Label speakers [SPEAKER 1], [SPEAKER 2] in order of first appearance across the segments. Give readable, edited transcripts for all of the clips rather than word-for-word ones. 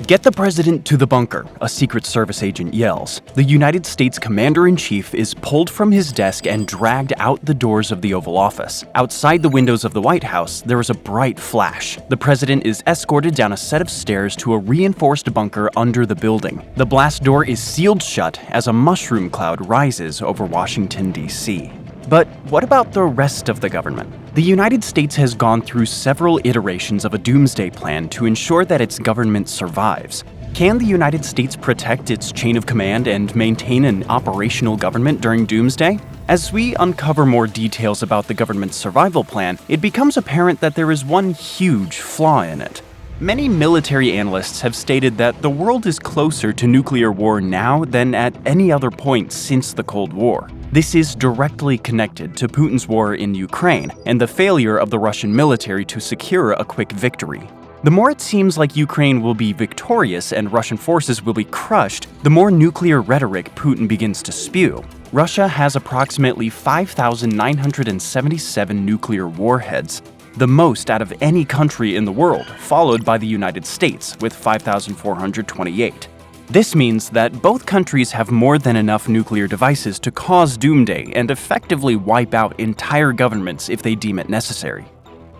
[SPEAKER 1] "Get the president to the bunker," a Secret Service agent yells. The United States Commander-in-Chief is pulled from his desk and dragged out the doors of the Oval Office. Outside the windows of the White House, there is a bright flash. The president is escorted down a set of stairs to a reinforced bunker under the building. The blast door is sealed shut as a mushroom cloud rises over Washington, D.C. But what about the rest of the government? The United States has gone through several iterations of a doomsday plan to ensure that its government survives. Can the United States protect its chain of command and maintain an operational government during doomsday? As we uncover more details about the government's survival plan, it becomes apparent that there is one huge flaw in it. Many military analysts have stated that the world is closer to nuclear war now than at any other point since the Cold War. This is directly connected to Putin's war in Ukraine and the failure of the Russian military to secure a quick victory. The more it seems like Ukraine will be victorious and Russian forces will be crushed, the more nuclear rhetoric Putin begins to spew. Russia has approximately 5,977 nuclear warheads, the most out of any country in the world, followed by the United States with 5,428. This means that both countries have more than enough nuclear devices to cause doomsday and effectively wipe out entire governments if they deem it necessary.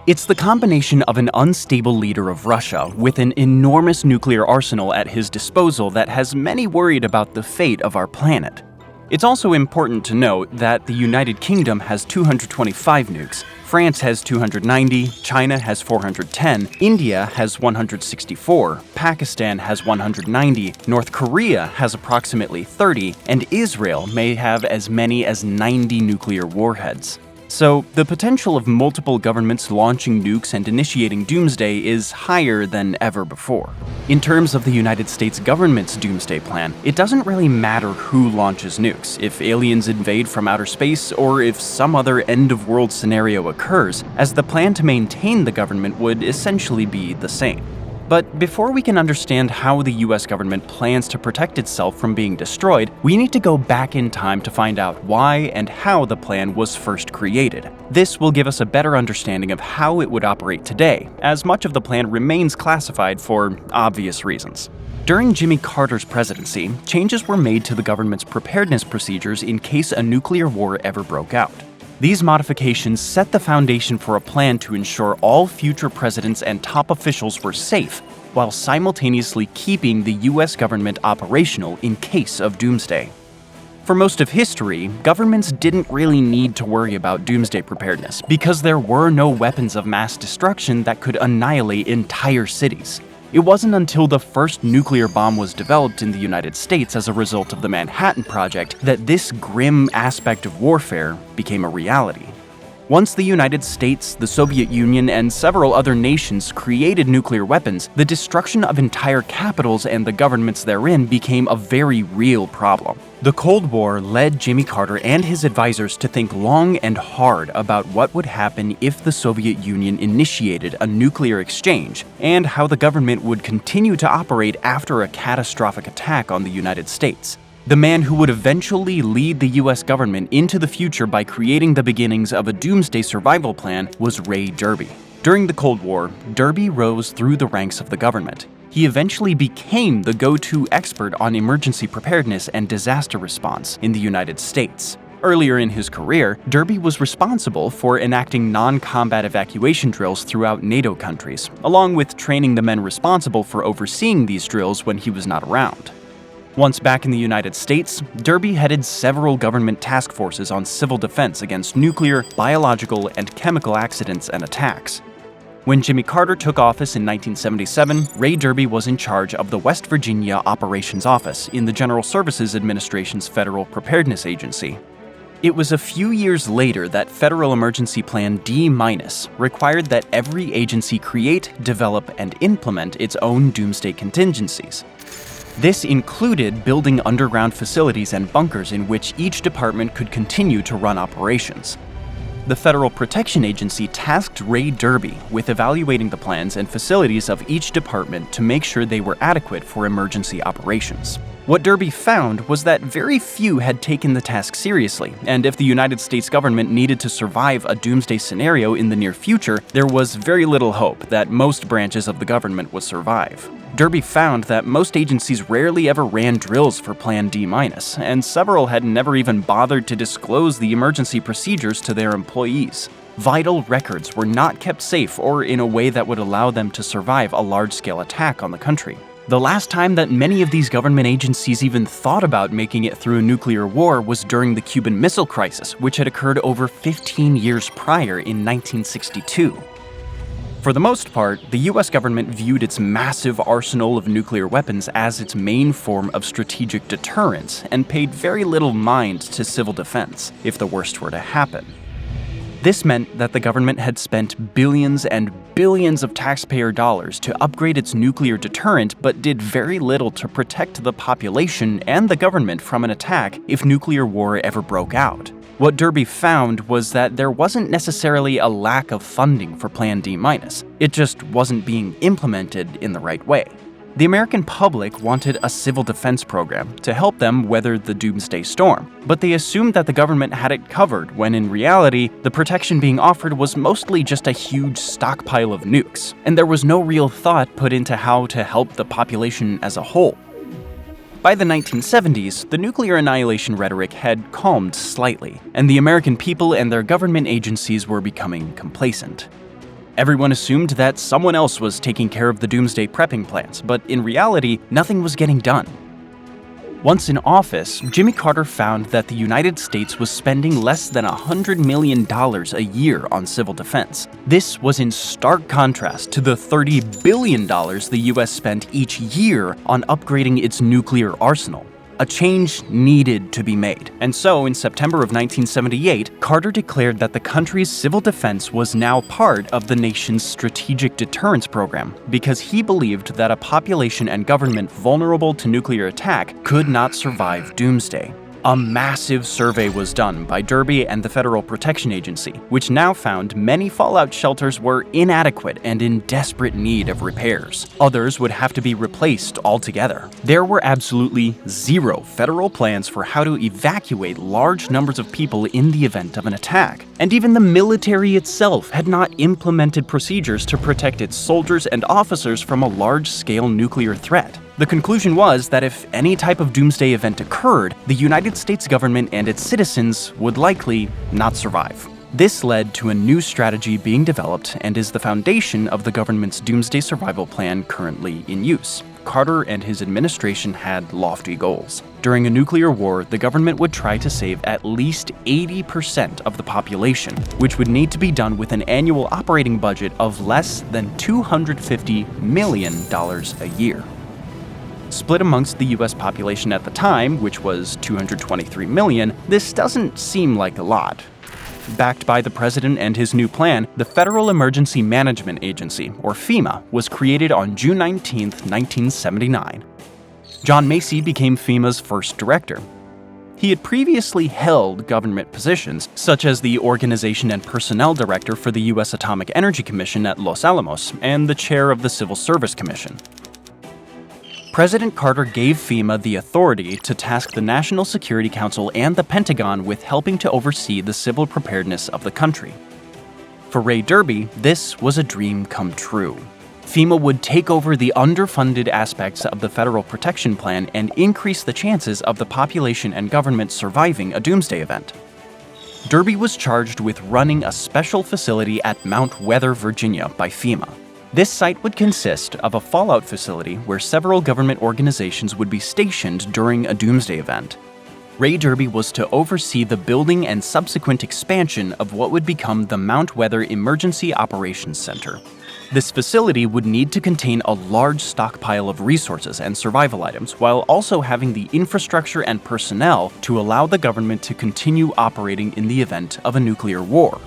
[SPEAKER 1] It's the combination of an unstable leader of Russia with an enormous nuclear arsenal at his disposal that has many worried about the fate of our planet. It's also important to note that the United Kingdom has 225 nukes, France has 290, China has 410, India has 164, Pakistan has 190, North Korea has approximately 30, and Israel may have as many as 90 nuclear warheads. So, the potential of multiple governments launching nukes and initiating doomsday is higher than ever before. In terms of the United States government's doomsday plan, it doesn't really matter who launches nukes, if aliens invade from outer space, or if some other end-of-world scenario occurs, as the plan to maintain the government would essentially be the same. But before we can understand how the US government plans to protect itself from being destroyed, we need to go back in time to find out why and how the plan was first created. This will give us a better understanding of how it would operate today, as much of the plan remains classified for obvious reasons. During Jimmy Carter's presidency, changes were made to the government's preparedness procedures in case a nuclear war ever broke out. These modifications set the foundation for a plan to ensure all future presidents and top officials were safe, while simultaneously keeping the US government operational in case of doomsday. For most of history, governments didn't really need to worry about doomsday preparedness because there were no weapons of mass destruction that could annihilate entire cities. It wasn't until the first nuclear bomb was developed in the United States as a result of the Manhattan Project that this grim aspect of warfare became a reality. Once the United States, the Soviet Union, and several other nations created nuclear weapons, the destruction of entire capitals and the governments therein became a very real problem. The Cold War led Jimmy Carter and his advisors to think long and hard about what would happen if the Soviet Union initiated a nuclear exchange, and how the government would continue to operate after a catastrophic attack on the United States. The man who would eventually lead the US government into the future by creating the beginnings of a doomsday survival plan was Ray Derby. During the Cold War, Derby rose through the ranks of the government. He eventually became the go-to expert on emergency preparedness and disaster response in the United States. Earlier in his career, Derby was responsible for enacting non-combat evacuation drills throughout NATO countries, along with training the men responsible for overseeing these drills when he was not around. Once back in the United States, Derby headed several government task forces on civil defense against nuclear, biological, and chemical accidents and attacks. When Jimmy Carter took office in 1977, Ray Derby was in charge of the West Virginia Operations Office in the General Services Administration's Federal Preparedness Agency. It was a few years later that Federal Emergency Plan D- required that every agency create, develop, and implement its own doomsday contingencies. This included building underground facilities and bunkers in which each department could continue to run operations. The Federal Protection Agency tasked Ray Derby with evaluating the plans and facilities of each department to make sure they were adequate for emergency operations. What Derby found was that very few had taken the task seriously, and if the United States government needed to survive a doomsday scenario in the near future, there was very little hope that most branches of the government would survive. Derby found that most agencies rarely ever ran drills for Plan D-, and several had never even bothered to disclose the emergency procedures to their employees. Vital records were not kept safe or in a way that would allow them to survive a large-scale attack on the country. The last time that many of these government agencies even thought about making it through a nuclear war was during the Cuban Missile Crisis, which had occurred over 15 years prior in 1962. For the most part, the US government viewed its massive arsenal of nuclear weapons as its main form of strategic deterrence and paid very little mind to civil defense if the worst were to happen. This meant that the government had spent billions and billions of taxpayer dollars to upgrade its nuclear deterrent, but did very little to protect the population and the government from an attack if nuclear war ever broke out. What Derby found was that there wasn't necessarily a lack of funding for Plan D-, it just wasn't being implemented in the right way. The American public wanted a civil defense program to help them weather the doomsday storm, but they assumed that the government had it covered when in reality, the protection being offered was mostly just a huge stockpile of nukes, and there was no real thought put into how to help the population as a whole. By the 1970s, the nuclear annihilation rhetoric had calmed slightly, and the American people and their government agencies were becoming complacent. Everyone assumed that someone else was taking care of the doomsday prepping plans, but in reality, nothing was getting done. Once in office, Jimmy Carter found that the United States was spending less than $100 million a year on civil defense. This was in stark contrast to the $30 billion the US spent each year on upgrading its nuclear arsenal. A change needed to be made, and so in September of 1978, Carter declared that the country's civil defense was now part of the nation's strategic deterrence program because he believed that a population and government vulnerable to nuclear attack could not survive doomsday. A massive survey was done by Derby and the Federal Protection Agency, which now found many fallout shelters were inadequate and in desperate need of repairs. Others would have to be replaced altogether. There were absolutely zero federal plans for how to evacuate large numbers of people in the event of an attack. And even the military itself had not implemented procedures to protect its soldiers and officers from a large-scale nuclear threat. The conclusion was that if any type of doomsday event occurred, the United States government and its citizens would likely not survive. This led to a new strategy being developed and is the foundation of the government's doomsday survival plan currently in use. Carter and his administration had lofty goals. During a nuclear war, the government would try to save at least 80% of the population, which would need to be done with an annual operating budget of less than $250 million a year. Split amongst the US population at the time, which was 223 million, this doesn't seem like a lot. Backed by the president and his new plan, the Federal Emergency Management Agency, or FEMA, was created on June 19, 1979. John Macy became FEMA's first director. He had previously held government positions, such as the Organization and Personnel Director for the U.S. Atomic Energy Commission at Los Alamos and the chair of the Civil Service Commission. President Carter gave FEMA the authority to task the National Security Council and the Pentagon with helping to oversee the civil preparedness of the country. For Ray Derby, this was a dream come true. FEMA would take over the underfunded aspects of the Federal Protection Plan and increase the chances of the population and government surviving a doomsday event. Derby was charged with running a special facility at Mount Weather, Virginia by FEMA. This site would consist of a fallout facility where several government organizations would be stationed during a doomsday event. Ray Derby was to oversee the building and subsequent expansion of what would become the Mount Weather Emergency Operations Center. This facility would need to contain a large stockpile of resources and survival items, while also having the infrastructure and personnel to allow the government to continue operating in the event of a nuclear war.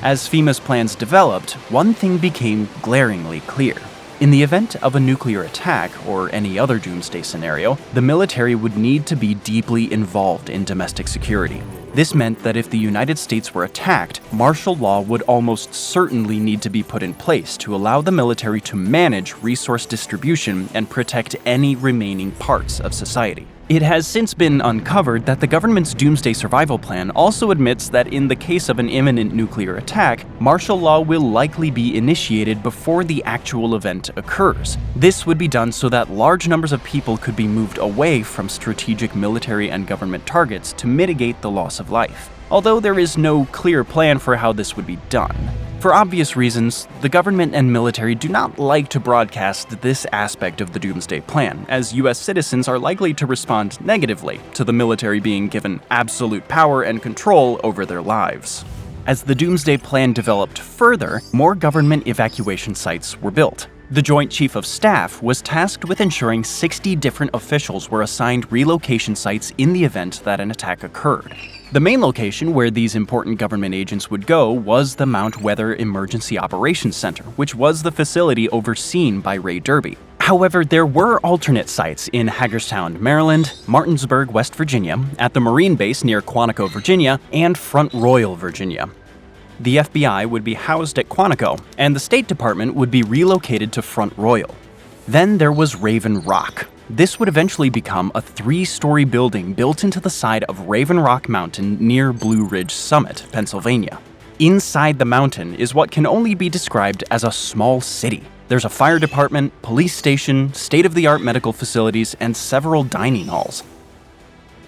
[SPEAKER 1] As FEMA's plans developed, one thing became glaringly clear. In the event of a nuclear attack or any other doomsday scenario, the military would need to be deeply involved in domestic security. This meant that if the United States were attacked, martial law would almost certainly need to be put in place to allow the military to manage resource distribution and protect any remaining parts of society. It has since been uncovered that the government's Doomsday Survival Plan also admits that in the case of an imminent nuclear attack, martial law will likely be initiated before the actual event occurs. This would be done so that large numbers of people could be moved away from strategic military and government targets to mitigate the loss of life, although there is no clear plan for how this would be done. For obvious reasons, the government and military do not like to broadcast this aspect of the Doomsday Plan, as US citizens are likely to respond negatively to the military being given absolute power and control over their lives. As the Doomsday Plan developed further, more government evacuation sites were built. The Joint Chief of Staff was tasked with ensuring 60 different officials were assigned relocation sites in the event that an attack occurred. The main location where these important government agents would go was the Mount Weather Emergency Operations Center, which was the facility overseen by Ray Derby. However, there were alternate sites in Hagerstown, Maryland, Martinsburg, West Virginia, at the Marine Base near Quantico, Virginia, and Front Royal, Virginia. The FBI would be housed at Quantico, and the State Department would be relocated to Front Royal. Then there was Raven Rock. This would eventually become a 3-story building built into the side of Raven Rock Mountain near Blue Ridge Summit, Pennsylvania. Inside the mountain is what can only be described as a small city. There's a fire department, police station, state-of-the-art medical facilities, and several dining halls.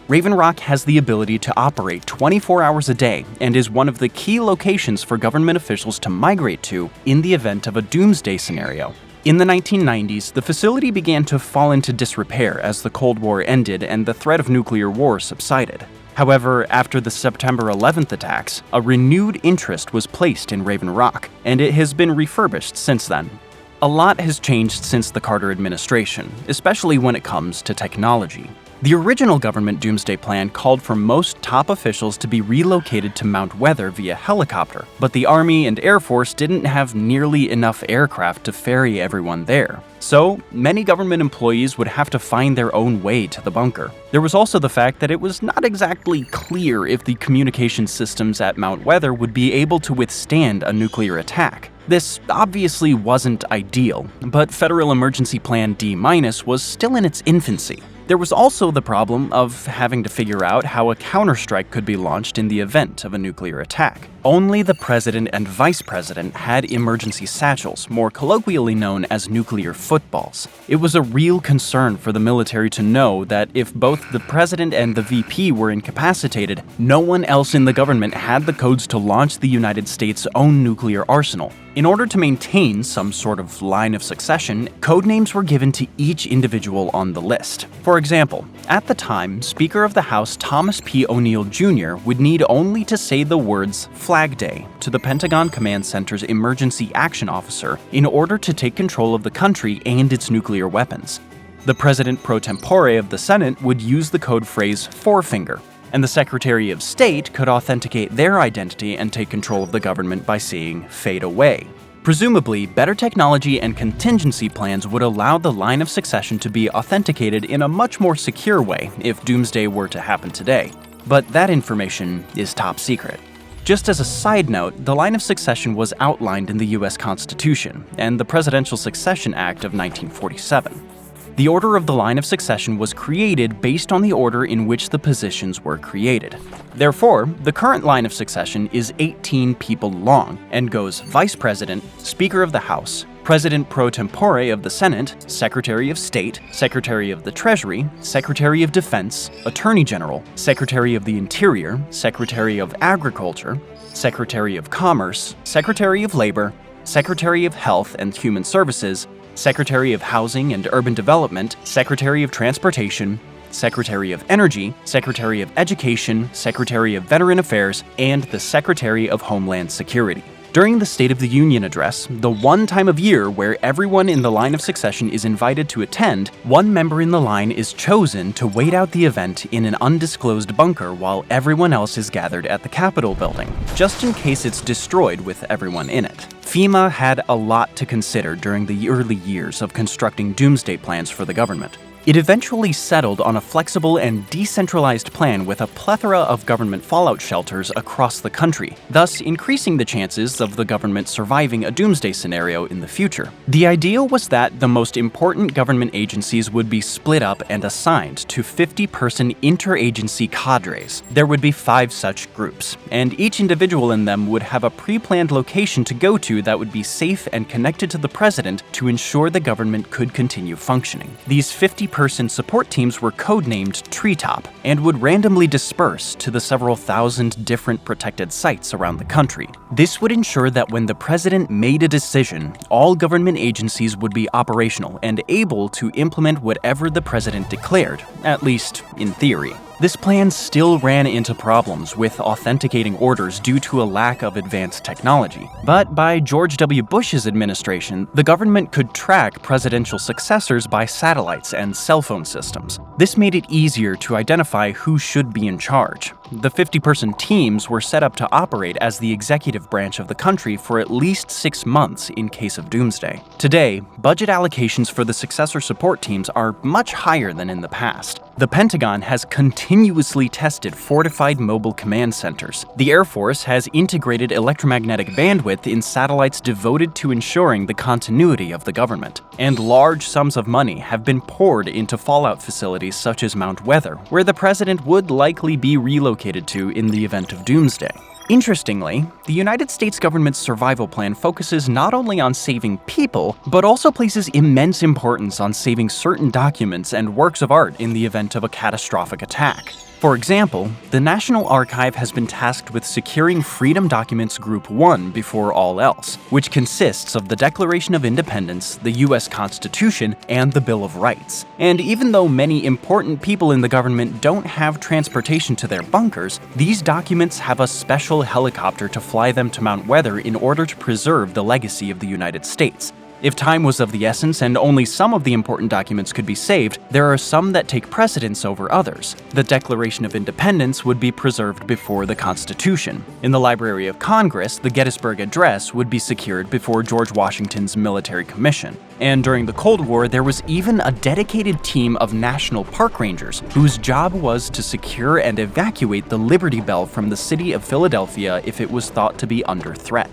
[SPEAKER 1] Raven Rock has the ability to operate 24 hours a day and is one of the key locations for government officials to migrate to in the event of a doomsday scenario. In the 1990s, the facility began to fall into disrepair as the Cold War ended and the threat of nuclear war subsided. However, after the September 11th attacks, a renewed interest was placed in Raven Rock, and it has been refurbished since then. A lot has changed since the Carter administration, especially when it comes to technology. The original government Doomsday Plan called for most top officials to be relocated to Mount Weather via helicopter, but the Army and Air Force didn't have nearly enough aircraft to ferry everyone there. So, many government employees would have to find their own way to the bunker. There was also the fact that it was not exactly clear if the communication systems at Mount Weather would be able to withstand a nuclear attack. This obviously wasn't ideal, but Federal Emergency Plan D- was still in its infancy. There was also the problem of having to figure out how a counterstrike could be launched in the event of a nuclear attack. Only the president and vice president had emergency satchels, more colloquially known as nuclear footballs. It was a real concern for the military to know that if both the president and the VP were incapacitated, no one else in the government had the codes to launch the United States' own nuclear arsenal. In order to maintain some sort of line of succession, code names were given to each individual on the list. For example, at the time, Speaker of the House Thomas P. O'Neill Jr. would need only to say the words Flag Day to the Pentagon Command Center's Emergency Action Officer in order to take control of the country and its nuclear weapons. The President pro tempore of the Senate would use the code phrase Forefinger, and the Secretary of State could authenticate their identity and take control of the government by saying Fade Away. Presumably, better technology and contingency plans would allow the line of succession to be authenticated in a much more secure way if doomsday were to happen today. But that information is top secret. Just as a side note, the line of succession was outlined in the US Constitution and the Presidential Succession Act of 1947. The order of the line of succession was created based on the order in which the positions were created. Therefore, the current line of succession is 18 people long and goes Vice President, Speaker of the House, President pro tempore of the Senate, Secretary of State, Secretary of the Treasury, Secretary of Defense, Attorney General, Secretary of the Interior, Secretary of Agriculture, Secretary of Commerce, Secretary of Labor, Secretary of Health and Human Services, Secretary of Housing and Urban Development, Secretary of Transportation, Secretary of Energy, Secretary of Education, Secretary of Veteran Affairs, and the Secretary of Homeland Security. During the State of the Union address, the one time of year where everyone in the line of succession is invited to attend, one member in the line is chosen to wait out the event in an undisclosed bunker while everyone else is gathered at the Capitol building, just in case it's destroyed with everyone in it. FEMA had a lot to consider during the early years of constructing doomsday plans for the government. It eventually settled on a flexible and decentralized plan with a plethora of government fallout shelters across the country, thus increasing the chances of the government surviving a doomsday scenario in the future. The idea was that the most important government agencies would be split up and assigned to 50-person interagency cadres. There would be 5 such groups, and each individual in them would have a pre-planned location to go to that would be safe and connected to the president to ensure the government could continue functioning. These 50-person support teams were codenamed Treetop and would randomly disperse to the several thousand different protected sites around the country. This would ensure that when the president made a decision, all government agencies would be operational and able to implement whatever the president declared, at least in theory. This plan still ran into problems with authenticating orders due to a lack of advanced technology. But by George W. Bush's administration, the government could track presidential successors by satellites and cell phone systems. This made it easier to identify who should be in charge. The 50-person teams were set up to operate as the executive branch of the country for at least 6 months in case of doomsday. Today, budget allocations for the successor support teams are much higher than in the past. The Pentagon has continuously tested fortified mobile command centers. The Air Force has integrated electromagnetic bandwidth in satellites devoted to ensuring the continuity of the government. And large sums of money have been poured into fallout facilities such as Mount Weather, where the president would likely be relocated to in the event of doomsday. Interestingly, the United States government's survival plan focuses not only on saving people, but also places immense importance on saving certain documents and works of art in the event of a catastrophic attack. For example, the National Archive has been tasked with securing Freedom Documents Group 1 before all else, which consists of the Declaration of Independence, the U.S. Constitution, and the Bill of Rights. And even though many important people in the government don't have transportation to their bunkers, these documents have a special helicopter to fly them to Mount Weather in order to preserve the legacy of the United States. If time was of the essence and only some of the important documents could be saved, there are some that take precedence over others. The Declaration of Independence would be preserved before the Constitution. In the Library of Congress, the Gettysburg Address would be secured before George Washington's military commission. And during the Cold War, there was even a dedicated team of National Park Rangers whose job was to secure and evacuate the Liberty Bell from the city of Philadelphia if it was thought to be under threat.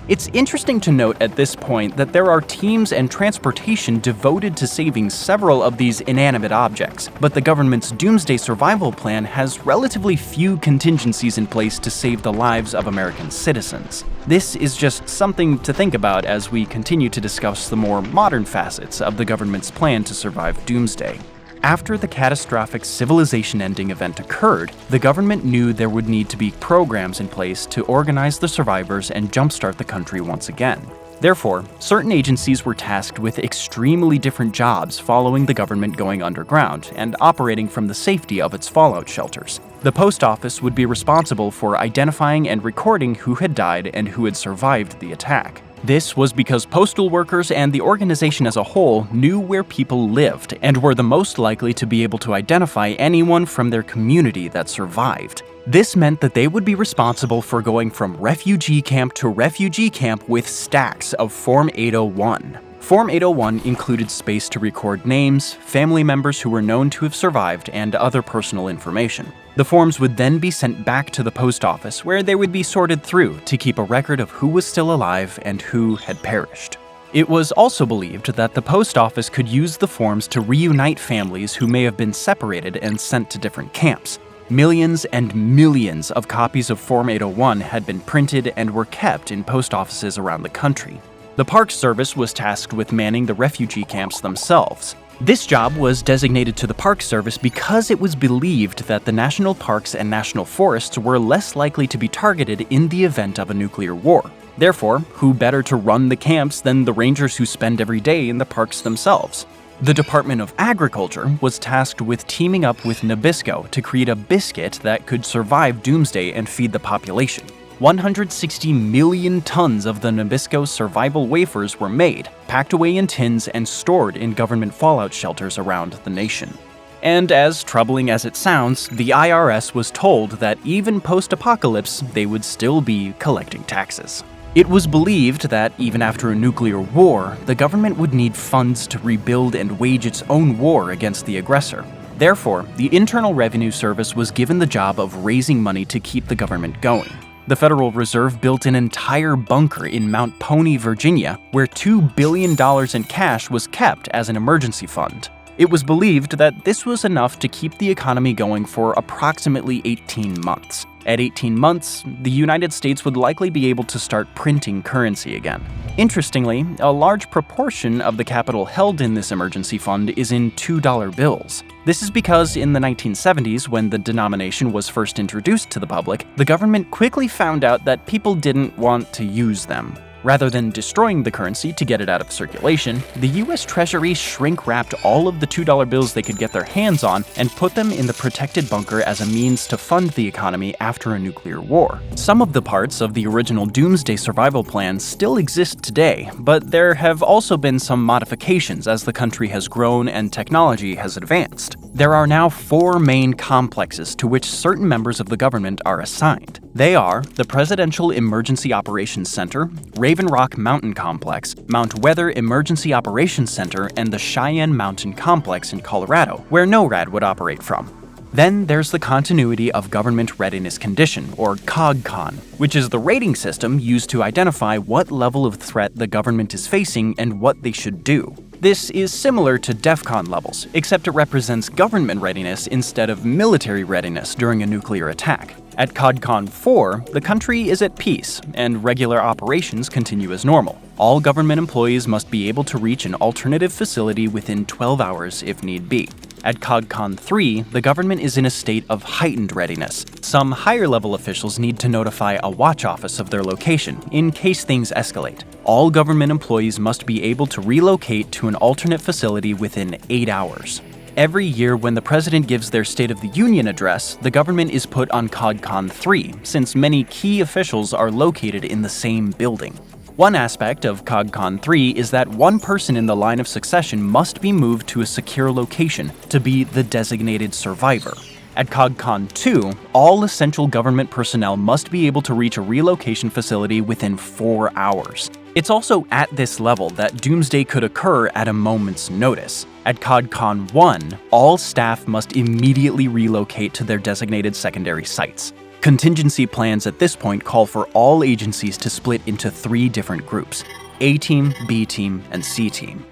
[SPEAKER 1] It's interesting to note at this point that there are teams and transportation devoted to saving several of these inanimate objects, but the government's doomsday survival plan has relatively few contingencies in place to save the lives of American citizens. This is just something to think about as we continue to discuss the more modern facets of the government's plan to survive doomsday. After the catastrophic civilization-ending event occurred, the government knew there would need to be programs in place to organize the survivors and jumpstart the country once again. Therefore, certain agencies were tasked with extremely different jobs following the government going underground and operating from the safety of its fallout shelters. The post office would be responsible for identifying and recording who had died and who had survived the attack. This was because postal workers and the organization as a whole knew where people lived and were the most likely to be able to identify anyone from their community that survived. This meant that they would be responsible for going from refugee camp to refugee camp with stacks of Form 801. Form 801 included space to record names, family members who were known to have survived, and other personal information. The forms would then be sent back to the post office, where they would be sorted through to keep a record of who was still alive and who had perished. It was also believed that the post office could use the forms to reunite families who may have been separated and sent to different camps. Millions and millions of copies of Form 801 had been printed and were kept in post offices around the country. The Park Service was tasked with manning the refugee camps themselves. This job was designated to the Park Service because it was believed that the national parks and national forests were less likely to be targeted in the event of a nuclear war. Therefore, who better to run the camps than the rangers who spend every day in the parks themselves? The Department of Agriculture was tasked with teaming up with Nabisco to create a biscuit that could survive doomsday and feed the population. 160 million tons of the Nabisco survival wafers were made, packed away in tins, and stored in government fallout shelters around the nation. And as troubling as it sounds, the IRS was told that even post-apocalypse, they would still be collecting taxes. It was believed that even after a nuclear war, the government would need funds to rebuild and wage its own war against the aggressor. Therefore, the Internal Revenue Service was given the job of raising money to keep the government going. The Federal Reserve built an entire bunker in Mount Pony, Virginia, where $2 billion in cash was kept as an emergency fund. It was believed that this was enough to keep the economy going for approximately 18 months. At 18 months, the United States would likely be able to start printing currency again. Interestingly, a large proportion of the capital held in this emergency fund is in $2 bills. This is because in the 1970s, when the denomination was first introduced to the public, the government quickly found out that people didn't want to use them. Rather than destroying the currency to get it out of circulation, the US Treasury shrink-wrapped all of the $2 bills they could get their hands on and put them in the protected bunker as a means to fund the economy after a nuclear war. Some of the parts of the original Doomsday survival plan still exist today, but there have also been some modifications as the country has grown and technology has advanced. There are now 4 main complexes to which certain members of the government are assigned. They are the Presidential Emergency Operations Center, Raven Rock Mountain Complex, Mount Weather Emergency Operations Center, and the Cheyenne Mountain Complex in Colorado, where NORAD would operate from. Then there's the Continuity of Government Readiness Condition, or COGCON, which is the rating system used to identify what level of threat the government is facing and what they should do. This is similar to DEFCON levels, except it represents government readiness instead of military readiness during a nuclear attack. At COGCON 4, the country is at peace, and regular operations continue as normal. All government employees must be able to reach an alternative facility within 12 hours if need be. At COGCON 3, the government is in a state of heightened readiness. Some higher-level officials need to notify a watch office of their location in case things escalate. All government employees must be able to relocate to an alternate facility within 8 hours. Every year when the president gives their State of the Union address, the government is put on COGCON 3, since many key officials are located in the same building. One aspect of COGCON 3 is that one person in the line of succession must be moved to a secure location to be the designated survivor. At COGCON 2, all essential government personnel must be able to reach a relocation facility within 4 hours. It's also at this level that Doomsday could occur at a moment's notice. At COGCON 1, all staff must immediately relocate to their designated secondary sites. Contingency plans at this point call for all agencies to split into 3 different groups: A-Team, B-Team, and C-Team.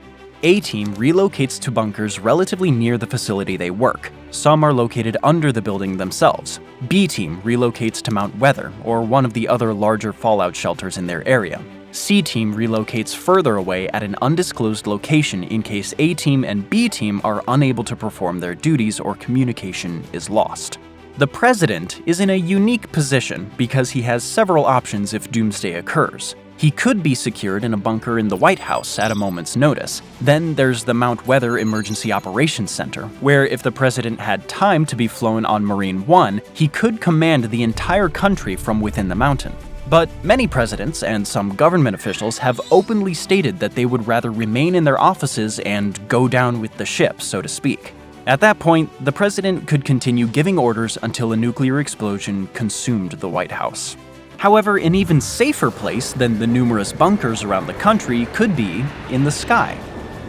[SPEAKER 1] A-Team relocates to bunkers relatively near the facility they work. Some are located under the building themselves. B-Team relocates to Mount Weather, or one of the other larger fallout shelters in their area. C-Team relocates further away at an undisclosed location in case A-Team and B-Team are unable to perform their duties or communication is lost. The president is in a unique position because he has several options if Doomsday occurs. He could be secured in a bunker in the White House at a moment's notice. Then there's the Mount Weather Emergency Operations Center, where if the president had time to be flown on Marine One, he could command the entire country from within the mountain. But many presidents and some government officials have openly stated that they would rather remain in their offices and go down with the ship, so to speak. At that point, the president could continue giving orders until a nuclear explosion consumed the White House. However, an even safer place than the numerous bunkers around the country could be in the sky.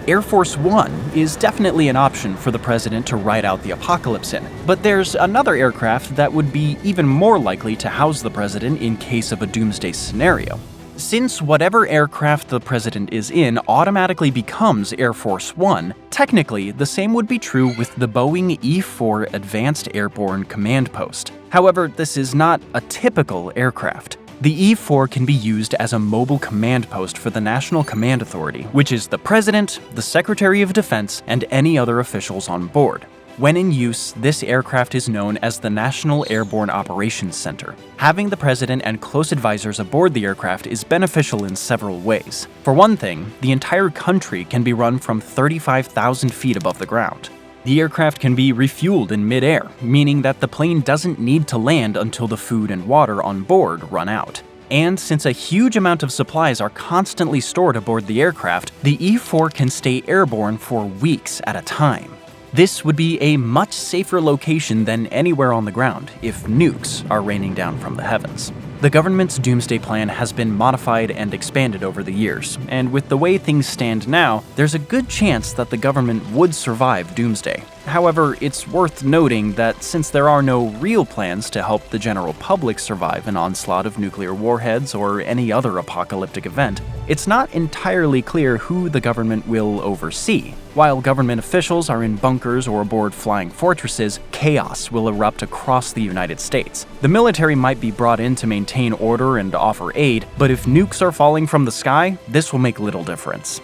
[SPEAKER 1] Air Force One is definitely an option for the president to ride out the apocalypse in, but there's another aircraft that would be even more likely to house the president in case of a doomsday scenario. Since whatever aircraft the president is in automatically becomes Air Force One, technically the same would be true with the Boeing E-4 Advanced Airborne Command Post. However, this is not a typical aircraft. The E-4 can be used as a mobile command post for the National Command Authority, which is the President, the Secretary of Defense, and any other officials on board. When in use, this aircraft is known as the National Airborne Operations Center. Having the president and close advisors aboard the aircraft is beneficial in several ways. For one thing, the entire country can be run from 35,000 feet above the ground. The aircraft can be refueled in mid-air, meaning that the plane doesn't need to land until the food and water on board run out. And since a huge amount of supplies are constantly stored aboard the aircraft, the E-4 can stay airborne for weeks at a time. This would be a much safer location than anywhere on the ground if nukes are raining down from the heavens. The government's Doomsday plan has been modified and expanded over the years, and with the way things stand now, there's a good chance that the government would survive Doomsday. However, it's worth noting that since there are no real plans to help the general public survive an onslaught of nuclear warheads or any other apocalyptic event, it's not entirely clear who the government will oversee. While government officials are in bunkers or aboard flying fortresses, chaos will erupt across the United States. The military might be brought in to maintain order and offer aid, but if nukes are falling from the sky, this will make little difference.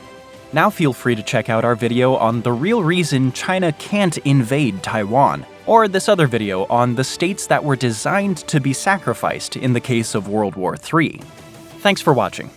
[SPEAKER 1] Now feel free to check out our video on the real reason China can't invade Taiwan, or this other video on the states that were designed to be sacrificed in the case of World War III. Thanks for watching.